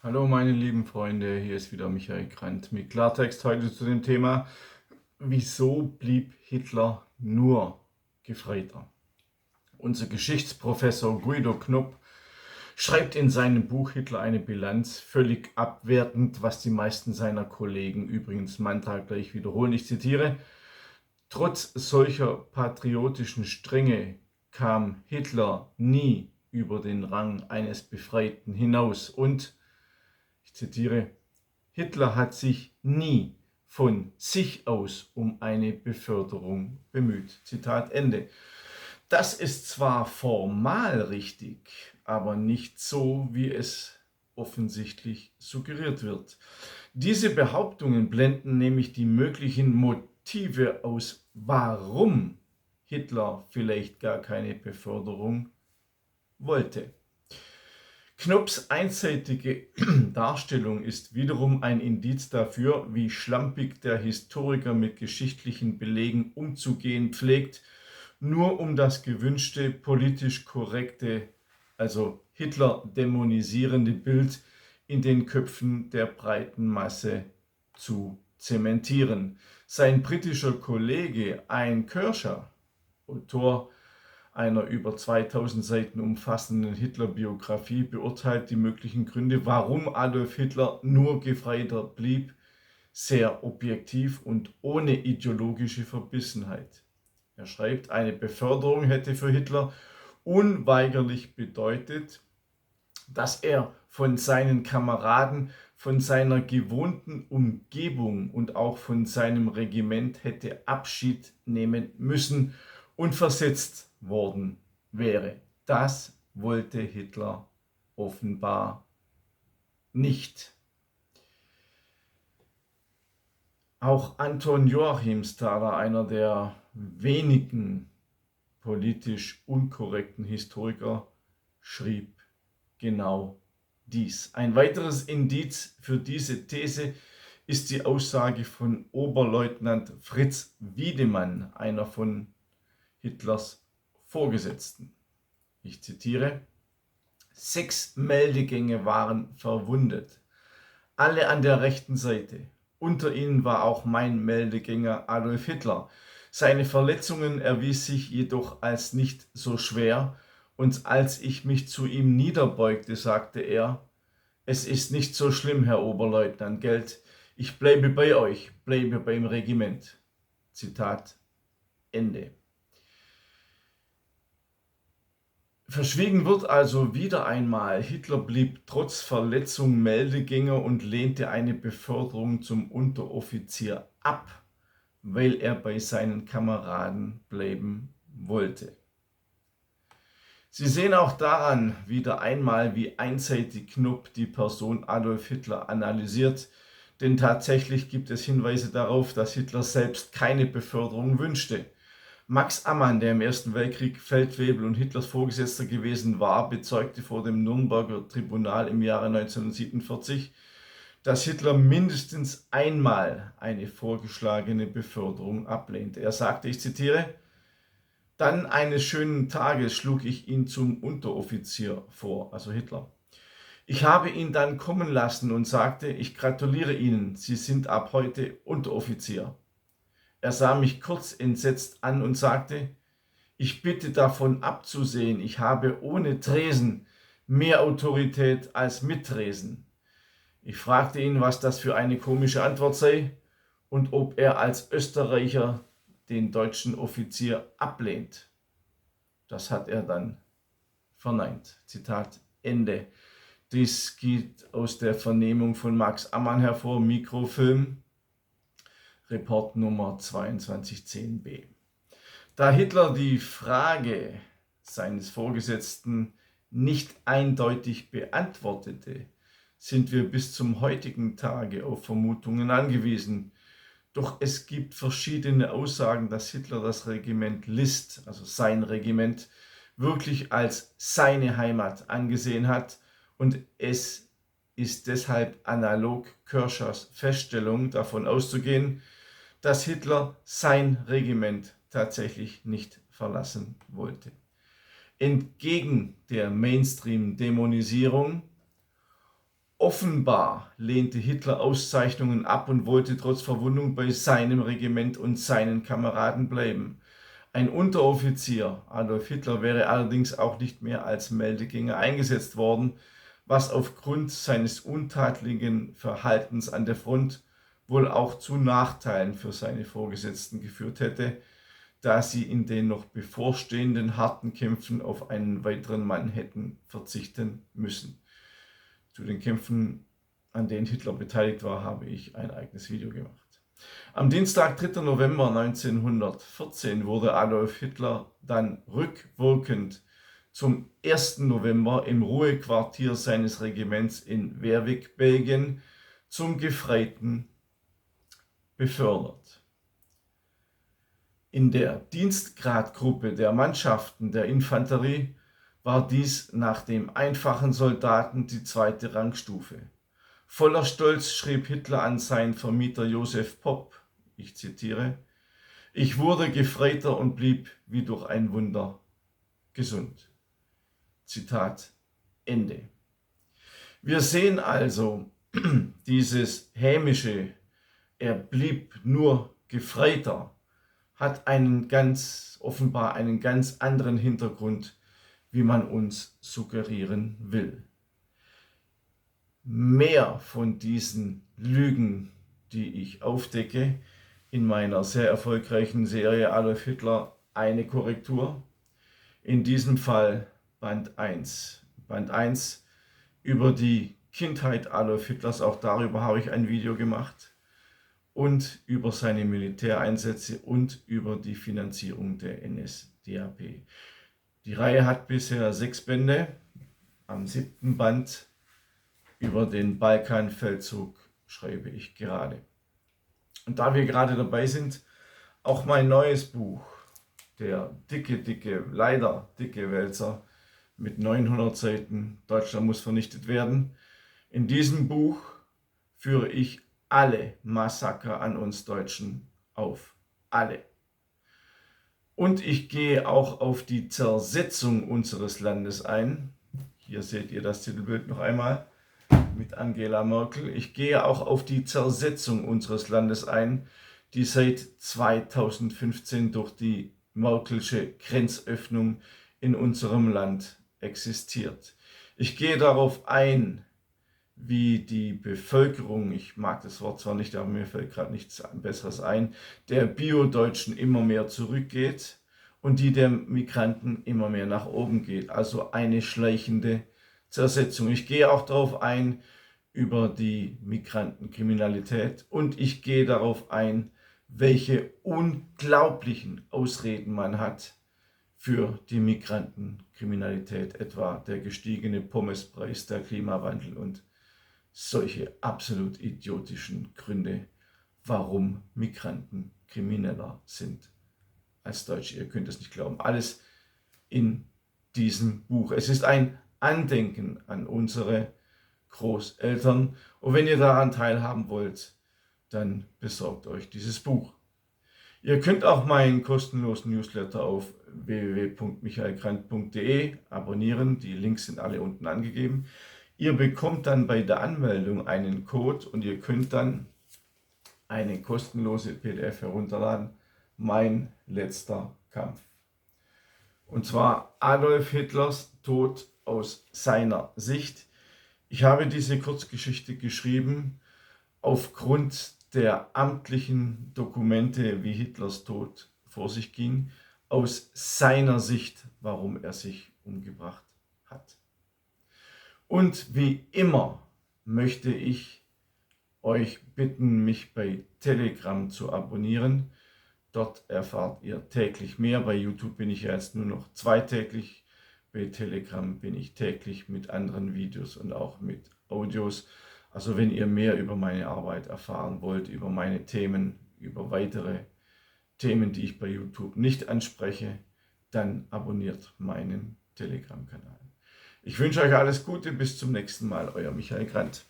Hallo meine lieben Freunde, hier ist wieder Michael Grant mit Klartext heute zu dem Thema: Wieso blieb Hitler nur Gefreiter? Unser Geschichtsprofessor Guido Knopp schreibt in seinem Buch Hitler eine Bilanz, völlig abwertend, was die meisten seiner Kollegen übrigens manntaglich wiederholen. Ich zitiere: Trotz solcher patriotischen Strenge kam Hitler nie über den Rang eines Befreiten hinaus und, ich zitiere, Hitler hat sich nie von sich aus um eine Beförderung bemüht. Zitat Ende. Das ist zwar formal richtig, aber nicht so, wie es offensichtlich suggeriert wird. Diese Behauptungen blenden nämlich die möglichen Motive aus, warum Hitler vielleicht gar keine Beförderung wollte. Knopps einseitige Darstellung ist wiederum ein Indiz dafür, wie schlampig der Historiker mit geschichtlichen Belegen umzugehen pflegt, nur um das gewünschte politisch korrekte, also Hitler dämonisierende Bild in den Köpfen der breiten Masse zu zementieren. Sein britischer Kollege Ian Kershaw, Autor einer über 2000 Seiten umfassenden Hitler-Biografie, beurteilt die möglichen Gründe, warum Adolf Hitler nur Gefreiter blieb, sehr objektiv und ohne ideologische Verbissenheit. Er schreibt, eine Beförderung hätte für Hitler unweigerlich bedeutet, dass er von seinen Kameraden, von seiner gewohnten Umgebung und auch von seinem Regiment hätte Abschied nehmen müssen und versetzt worden wäre. Das wollte Hitler offenbar nicht. Auch Anton Joachimsthaler, einer der wenigen politisch unkorrekten Historiker, schrieb genau dies. Ein weiteres Indiz für diese These ist die Aussage von Oberleutnant Fritz Wiedemann, einer von Hitlers Vorgesetzten. Ich zitiere: 6 Meldegänge waren verwundet, alle an der rechten Seite. Unter ihnen war auch mein Meldegänger Adolf Hitler. Seine Verletzungen erwies sich jedoch als nicht so schwer, und als ich mich zu ihm niederbeugte, sagte er: Es ist nicht so schlimm, Herr Oberleutnant, gelt. Ich bleibe bei euch, bleibe beim Regiment. Zitat Ende. Verschwiegen wird also wieder einmal: Hitler blieb trotz Verletzung Meldegänger und lehnte eine Beförderung zum Unteroffizier ab, weil er bei seinen Kameraden bleiben wollte. Sie sehen auch daran wieder einmal, wie einseitig Knopp die Person Adolf Hitler analysiert, denn tatsächlich gibt es Hinweise darauf, dass Hitler selbst keine Beförderung wünschte. Max Ammann, der im Ersten Weltkrieg Feldwebel und Hitlers Vorgesetzter gewesen war, bezeugte vor dem Nürnberger Tribunal im Jahre 1947, dass Hitler mindestens einmal eine vorgeschlagene Beförderung ablehnte. Er sagte, ich zitiere: Dann eines schönen Tages schlug ich ihn zum Unteroffizier vor, also Hitler. Ich habe ihn dann kommen lassen und sagte, ich gratuliere Ihnen, Sie sind ab heute Unteroffizier. Er sah mich kurz entsetzt an und sagte, ich bitte davon abzusehen, ich habe ohne Tresen mehr Autorität als mit Tresen. Ich fragte ihn, was das für eine komische Antwort sei und ob er als Österreicher den deutschen Offizier ablehnt. Das hat er dann verneint. Zitat Ende. Dies geht aus der Vernehmung von Max Ammann hervor, Mikrofilm, Report Nummer 2210b. Da Hitler die Frage seines Vorgesetzten nicht eindeutig beantwortete, sind wir bis zum heutigen Tage auf Vermutungen angewiesen. Doch es gibt verschiedene Aussagen, dass Hitler das Regiment List, also sein Regiment, wirklich als seine Heimat angesehen hat, und es ist deshalb analog Kershaws Feststellung davon auszugehen, dass Hitler sein Regiment tatsächlich nicht verlassen wollte. Entgegen der Mainstream-Dämonisierung Offenbar lehnte Hitler Auszeichnungen ab und wollte trotz Verwundung bei seinem Regiment und seinen Kameraden bleiben. Ein Unteroffizier, Adolf Hitler, wäre allerdings auch nicht mehr als Meldegänger eingesetzt worden, was aufgrund seines untadeligen Verhaltens an der Front wohl auch zu Nachteilen für seine Vorgesetzten geführt hätte, da sie in den noch bevorstehenden harten Kämpfen auf einen weiteren Mann hätten verzichten müssen. Zu den Kämpfen, an denen Hitler beteiligt war, habe ich ein eigenes Video gemacht. Am Dienstag, 3. November 1914 wurde Adolf Hitler dann rückwirkend zum 1. November im Ruhequartier seines Regiments in Wervik, Belgien, zum Gefreiten befördert. In der Dienstgradgruppe der Mannschaften der Infanterie war dies nach dem einfachen Soldaten die 2. Rangstufe. Voller Stolz schrieb Hitler an seinen Vermieter Josef Popp, ich zitiere: „Ich wurde Gefreiter und blieb wie durch ein Wunder gesund." Zitat Ende. Wir sehen also dieses hämische, er blieb nur Gefreiter, hat offenbar einen ganz anderen Hintergrund, wie man uns suggerieren will. Mehr von diesen Lügen, die ich aufdecke, in meiner sehr erfolgreichen Serie Adolf Hitler, eine Korrektur. In diesem Fall Band 1. Band 1 über die Kindheit Adolf Hitlers, auch darüber habe ich ein Video gemacht, und über seine Militäreinsätze und über die Finanzierung der NSDAP. Die Reihe hat bisher 6 Bände. Am 7. Band über den Balkanfeldzug schreibe ich gerade. Und da wir gerade dabei sind, auch mein neues Buch, der leider dicke Wälzer mit 900 Seiten, Deutschland muss vernichtet werden. In diesem Buch führe ich alle Massaker an uns Deutschen auf. Alle. Und ich gehe auch auf die Zersetzung unseres Landes ein. Hier seht ihr das Titelbild noch einmal mit Angela Merkel. Ich gehe auch auf die Zersetzung unseres Landes ein, die seit 2015 durch die Merkelsche Grenzöffnung in unserem Land existiert. Ich gehe darauf ein, wie die Bevölkerung, ich mag das Wort zwar nicht, aber mir fällt gerade nichts Besseres ein, der Bio-Deutschen immer mehr zurückgeht und die der Migranten immer mehr nach oben geht. Also eine schleichende Zersetzung. Ich gehe auch darauf ein, über die Migrantenkriminalität, und ich gehe darauf ein, welche unglaublichen Ausreden man hat für die Migrantenkriminalität, etwa der gestiegene Pommespreis, der Klimawandel und solche absolut idiotischen Gründe, warum Migranten krimineller sind als Deutsche. Ihr könnt es nicht glauben. Alles in diesem Buch. Es ist ein Andenken an unsere Großeltern. Und wenn ihr daran teilhaben wollt, dann besorgt euch dieses Buch. Ihr könnt auch meinen kostenlosen Newsletter auf www.michaelgrant.de abonnieren. Die Links sind alle unten angegeben. Ihr bekommt dann bei der Anmeldung einen Code und ihr könnt dann eine kostenlose PDF herunterladen. Mein letzter Kampf. Und zwar Adolf Hitlers Tod aus seiner Sicht. Ich habe diese Kurzgeschichte geschrieben aufgrund der amtlichen Dokumente, wie Hitlers Tod vor sich ging, aus seiner Sicht, warum er sich umgebracht hat. Und wie immer möchte ich euch bitten, mich bei Telegram zu abonnieren. Dort erfahrt ihr täglich mehr. Bei YouTube bin ich ja jetzt nur noch zweitäglich. Bei Telegram bin ich täglich mit anderen Videos und auch mit Audios. Also wenn ihr mehr über meine Arbeit erfahren wollt, über meine Themen, über weitere Themen, die ich bei YouTube nicht anspreche, dann abonniert meinen Telegram-Kanal. Ich wünsche euch alles Gute, bis zum nächsten Mal, euer Michael Grant.